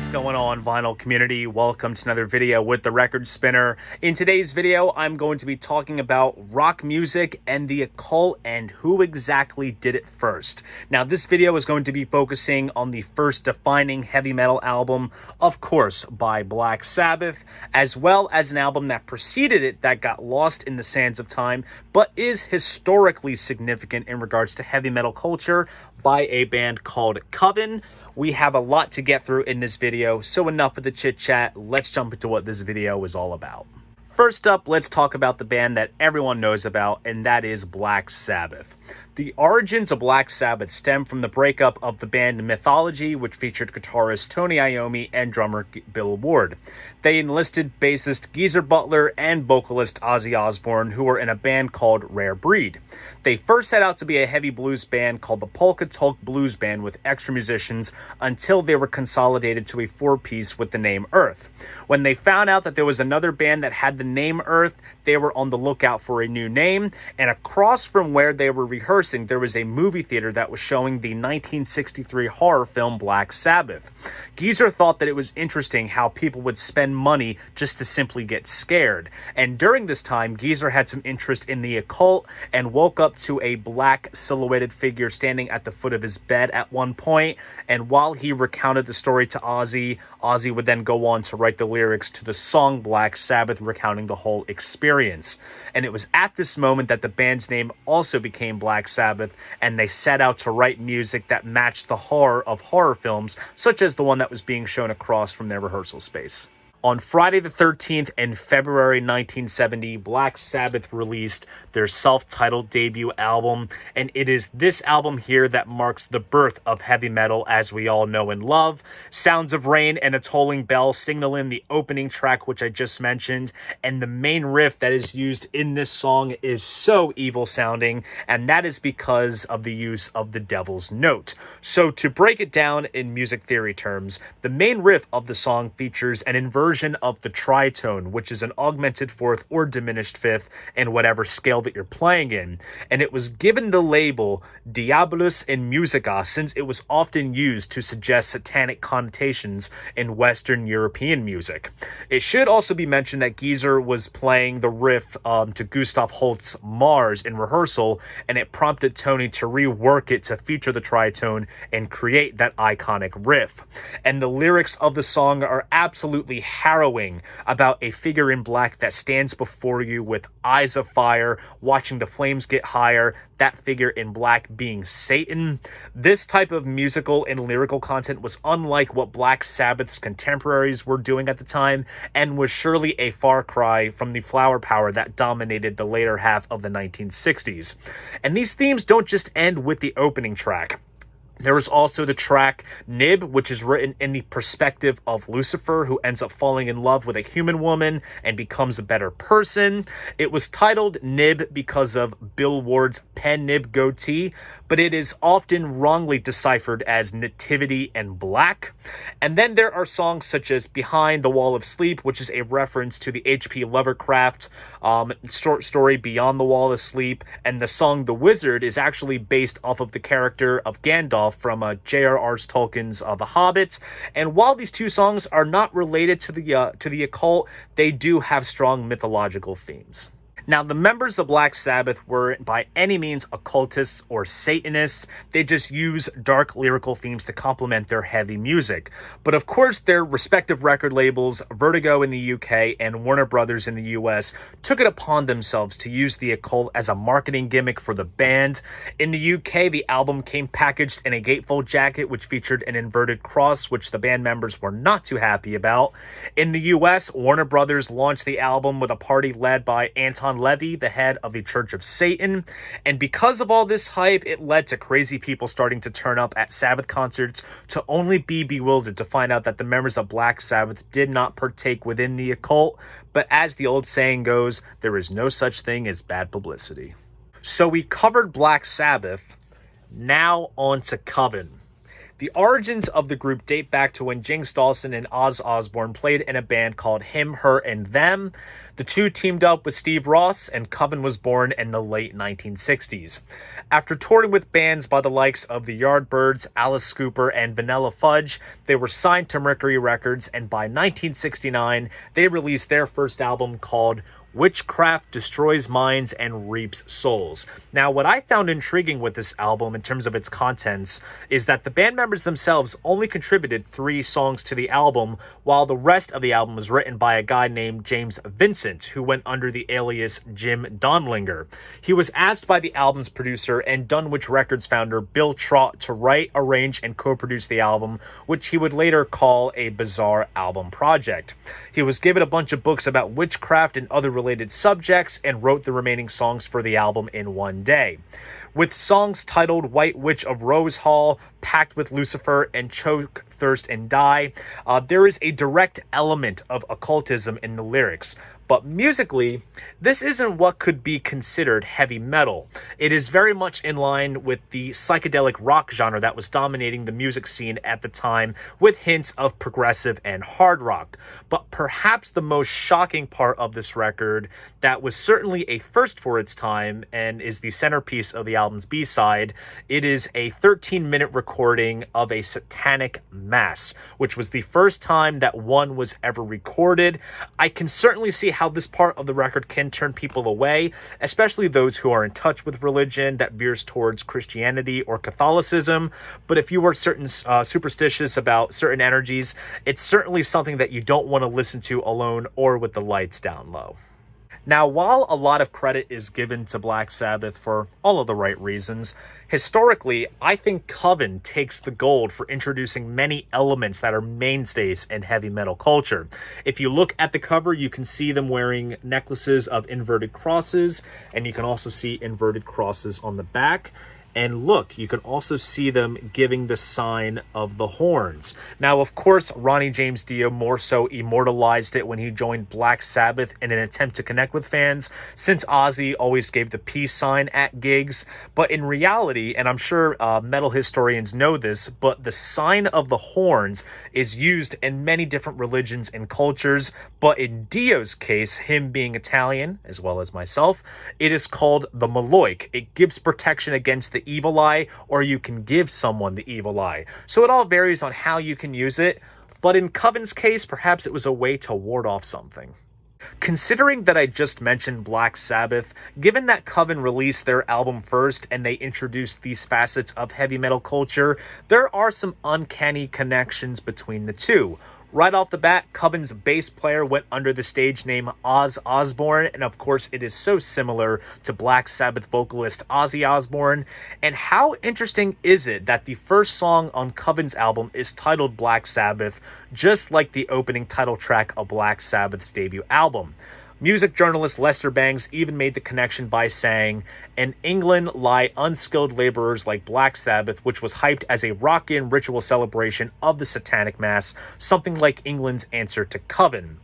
What's going on, vinyl community? Welcome to another video with the Record Spinner. In today's video, I'm going to be talking about rock music and the occult and who exactly did it first. Now, this video is going to be focusing on the first defining heavy metal album, of course, by Black Sabbath, as well as an album that preceded it that got lost in the sands of time, but is historically significant in regards to heavy metal culture, by a band called Coven. We have a lot to get through in this video, so enough of the chit chat. Let's jump into what this video is all about. First up, let's talk about the band that everyone knows about, and that is Black Sabbath. The origins of Black Sabbath stem from the breakup of the band Mythology, which featured guitarist Tony Iommi and drummer Bill Ward. They enlisted bassist Geezer Butler and vocalist Ozzy Osbourne, who were in a band called Rare Breed. They first set out to be a heavy blues band called the Polka Tulk Blues Band with extra musicians until they were consolidated to a four-piece with the name Earth. When they found out that there was another band that had the name Earth, they were on the lookout for a new name, and across from where they were rehearsing, there was a movie theater that was showing the 1963 horror film Black Sabbath. Geezer thought that it was interesting how people would spend money just to simply get scared, and during this time, Geezer had some interest in the occult and woke up to a black silhouetted figure standing at the foot of his bed at one point, and while he recounted the story to Ozzy, Ozzy would then go on to write the lyrics to the song Black Sabbath, recounting the whole experience. And it was at this moment that the band's name also became Black Sabbath, and they set out to write music that matched the horror of horror films, such as the one that was being shown across from their rehearsal space. On Friday the 13th in February 1970, Black Sabbath released their self-titled debut album, and it is this album here that marks the birth of heavy metal as we all know and love. Sounds of Rain and a Tolling Bell signal in the opening track, which I just mentioned, and the main riff that is used in this song is so evil sounding, and that is because of the use of the Devil's Note. So to break it down in music theory terms, the main riff of the song features an inversion of the tritone, which is an augmented fourth or diminished fifth in whatever scale that you're playing in, and it was given the label Diabolus in Musica since it was often used to suggest satanic connotations in Western European music. It should also be mentioned that Geezer was playing the riff to Gustav Holst's Mars in rehearsal, and it prompted Tony to rework it to feature the tritone and create that iconic riff. And the lyrics of the song are absolutely harrowing, about a figure in black that stands before you with eyes of fire, watching the flames get higher, that figure in black being Satan. This type of musical and lyrical content was unlike what Black Sabbath's contemporaries were doing at the time, and was surely a far cry from the flower power that dominated the later half of the 1960s. And these themes don't just end with the opening track. There is also the track Nib, which is written in the perspective of Lucifer, who ends up falling in love with a human woman and becomes a better person. It was titled Nib because of Bill Ward's pen nib goatee, but it is often wrongly deciphered as Nativity and Black. And then there are songs such as Behind the Wall of Sleep, which is a reference to the H.P. Lovecraft short story Beyond the Wall of Sleep, and the song The Wizard is actually based off of the character of Gandalf from J.R.R. Tolkien's The Hobbit. And while these two songs are not related to the occult, they do have strong mythological themes. Now, the members of Black Sabbath weren't by any means occultists or Satanists. They just use dark lyrical themes to complement their heavy music. But of course, their respective record labels, Vertigo in the UK and Warner Brothers in the US, took it upon themselves to use the occult as a marketing gimmick for the band. In the UK, the album came packaged in a gatefold jacket, which featured an inverted cross, which the band members were not too happy about. In the US, Warner Brothers launched the album with a party led by Anton Levy, the head of the Church of Satan, and because of all this hype, it led to crazy people starting to turn up at Sabbath concerts to only be bewildered to find out that the members of Black Sabbath did not partake within the occult, but as the old saying goes, there is no such thing as bad publicity. So we covered Black Sabbath, now on to Coven. The origins of the group date back to when James Dawson and Oz Osbourne played in a band called Him, Her, and Them. The two teamed up with Steve Ross, and Coven was born in the late 1960s. After touring with bands by the likes of the Yardbirds, Alice Cooper, and Vanilla Fudge, they were signed to Mercury Records, and by 1969, they released their first album called Witchcraft Destroys Minds and Reaps Souls. Now, what I found intriguing with this album in terms of its contents is that the band members themselves only contributed 3 songs to the album, while the rest of the album was written by a guy named James Vincent, who went under the alias Jim Donlinger. He was asked by the album's producer and Dunwich Records founder Bill Trott to write, arrange, and co-produce the album, which he would later call a bizarre album project. He was given a bunch of books about witchcraft and other related subjects and wrote the remaining songs for the album in one day. With songs titled White Witch of Rose Hall, Pact with Lucifer, and Choke, Thirst, and Die, there is a direct element of occultism in the lyrics. But musically, this isn't what could be considered heavy metal. It is very much in line with the psychedelic rock genre that was dominating the music scene at the time, with hints of progressive and hard rock. But perhaps the most shocking part of this record, that was certainly a first for its time and is the centerpiece of the album's B-side, it is a 13-minute recording of a satanic mass, which was the first time that one was ever recorded. I can certainly see how this part of the record can turn people away, especially those who are in touch with religion that veers towards Christianity or Catholicism. But if you are superstitious about certain energies, it's certainly something that you don't want to listen to alone or with the lights down low. Now, while a lot of credit is given to Black Sabbath for all of the right reasons, historically, I think Coven takes the gold for introducing many elements that are mainstays in heavy metal culture. If you look at the cover, you can see them wearing necklaces of inverted crosses, and you can also see inverted crosses on the back. And look, you can also see them giving the sign of the horns. Now, of course, Ronnie James Dio more so immortalized it when he joined Black Sabbath in an attempt to connect with fans, since Ozzy always gave the peace sign at gigs. But in reality, and I'm sure metal historians know this, but the sign of the horns is used in many different religions and cultures. But in Dio's case, him being Italian, as well as myself, it is called the Maloik. It gives protection against the evil eye, or you can give someone the evil eye. So it all varies on how you can use it, but in Coven's case, perhaps it was a way to ward off something. Considering that I just mentioned Black Sabbath, given that Coven released their album first and they introduced these facets of heavy metal culture, there are some uncanny connections between the two. Right off the bat, Coven's bass player went under the stage name Oz Osbourne, and of course it is so similar to Black Sabbath vocalist Ozzy Osbourne. And how interesting is it that the first song on Coven's album is titled Black Sabbath, just like the opening title track of Black Sabbath's debut album? Music journalist Lester Bangs even made the connection by saying, "In England lie unskilled laborers like Black Sabbath, which was hyped as a Rockian ritual celebration of the satanic mass, something like England's answer to Coven."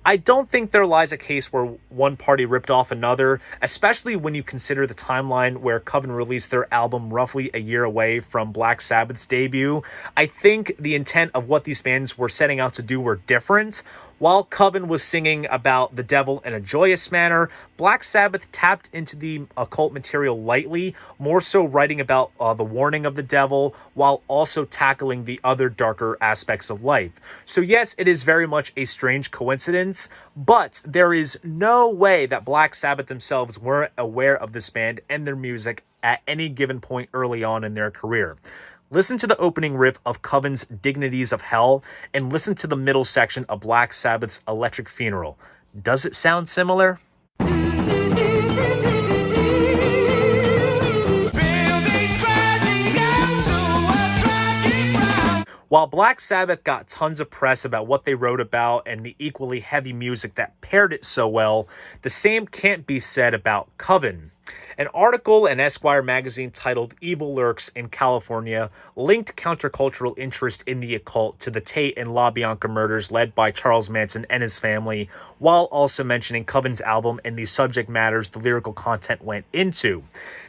I don't think there lies a case where one party ripped off another, especially when you consider the timeline where Coven released their album roughly a year away from Black Sabbath's debut. I think the intent of what these bands were setting out to do were different. While Coven was singing about the devil in a joyous manner, Black Sabbath tapped into the occult material lightly, more so writing about the warning of the devil, while also tackling the other darker aspects of life. So yes, it is very much a strange coincidence, but there is no way that Black Sabbath themselves weren't aware of this band and their music at any given point early on in their career. Listen to the opening riff of Coven's Dignities of Hell, and listen to the middle section of Black Sabbath's Electric Funeral. Does it sound similar? While Black Sabbath got tons of press about what they wrote about and the equally heavy music that paired it so well, the same can't be said about Coven. An article in Esquire magazine titled "Evil Lurks in California" linked countercultural interest in the occult to the Tate and LaBianca murders led by Charles Manson and his family, while also mentioning Coven's album and the subject matters the lyrical content went into.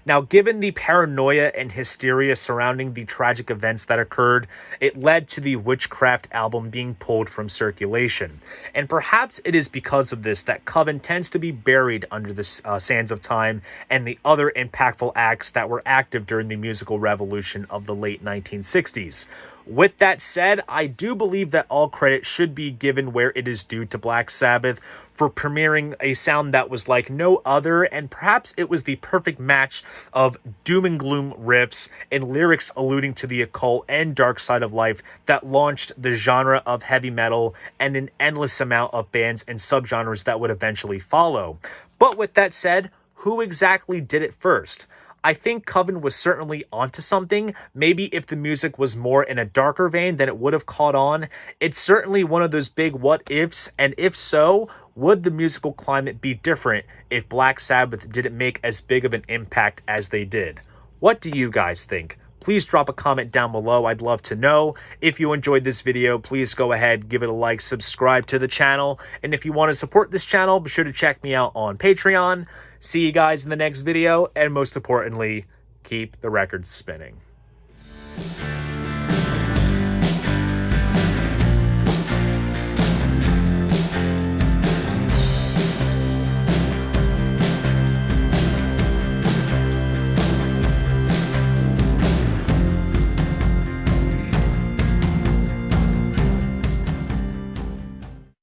Now, given the paranoia and hysteria surrounding the tragic events that occurred, it led to the Witchcraft album being pulled from circulation. And perhaps it is because of this that Coven tends to be buried under the sands of time and the other impactful acts that were active during the musical revolution of the late 1960s. With that said, I do believe that all credit should be given where it is due to Black Sabbath for premiering a sound that was like no other, and perhaps it was the perfect match of doom and gloom riffs and lyrics alluding to the occult and dark side of life that launched the genre of heavy metal and an endless amount of bands and subgenres that would eventually follow. But with that said, who exactly did it first? I think Coven was certainly onto something. Maybe if the music was more in a darker vein, then it would have caught on. It's certainly one of those big what ifs, and if so, would the musical climate be different if Black Sabbath didn't make as big of an impact as they did? What do you guys think? Please drop a comment down below. I'd love to know. If you enjoyed this video, please go ahead, give it a like, subscribe to the channel. And if you want to support this channel, be sure to check me out on Patreon. See you guys in the next video, and most importantly, keep the records spinning.